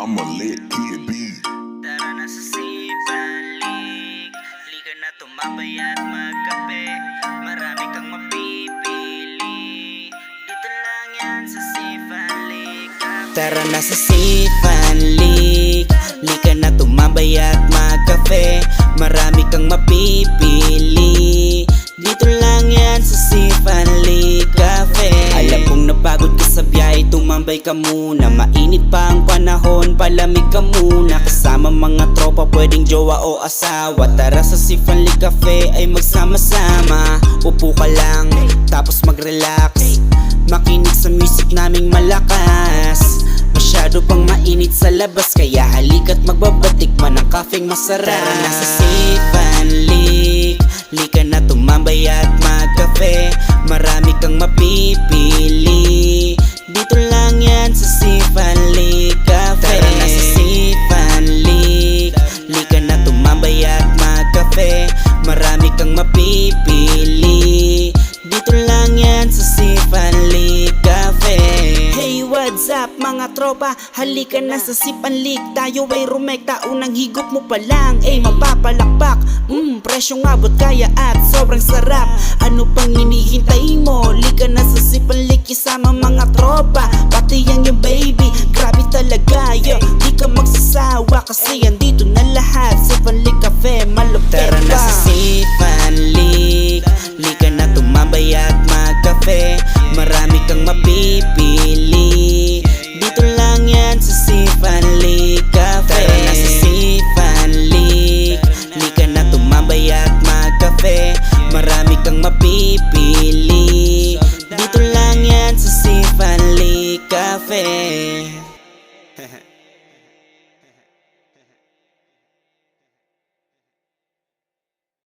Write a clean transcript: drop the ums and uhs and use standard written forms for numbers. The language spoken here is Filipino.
I'm a lit kid beat. Tara na sa Sipalik, liga na tumambay at magkape. Marami kang mapipili, dito lang yan sa Sipalik Cafe. Tara na sa Sipalik, liga na tumambay at magkape. Marami kang mapipili, dito lang yan sa Sipalik Cafe. Alam kong napagod ka sa biyahe, tumambay ka muna. Mainit pa ang panahon, palamig ka muna. Kasama mga tropa, pwedeng jowa o asawa. Tara sa Sipalik Cafe ay magsama-sama. Upo ka lang, tapos mag-relax. Makinig sa music naming malakas. Masyado pang mainit sa labas, kaya halika't magbabatik man ang kafeng masarap. Tara na sa Sipalik, lika na tumambay at magkape. Marami kang mapipili, dito lang yan sa Sipalik Cafe. Tara na sa Sipalik, lika na tumambay at magkape. Marami kang mapipili, dito lang yan sa Sipalik Cafe. Hey, what's up mga tropa? Halika na sa Sipalik, tayo ay rumekta. Unang higop mo pa lang, mapapalakpak. Presyong abot kaya at sobrang sarap. Ano pang hinihintay mo? Lika na sa Sipalik, isama mga tropa, pati yang yung baby. Grabe talaga, yo, di ka magsasawa kasi andito na lahat. Sipalik Cafe, malupit pa. Tara na sa Sipalik, lika na tumambay at magkape. Marami kang mapipili, dito lang yan sa Sipalik Cafe. Tara na sa Sipalik, lika na tumambay at magkape. Marami kang mapipili, dito lang yan sa Sipalik Cafe.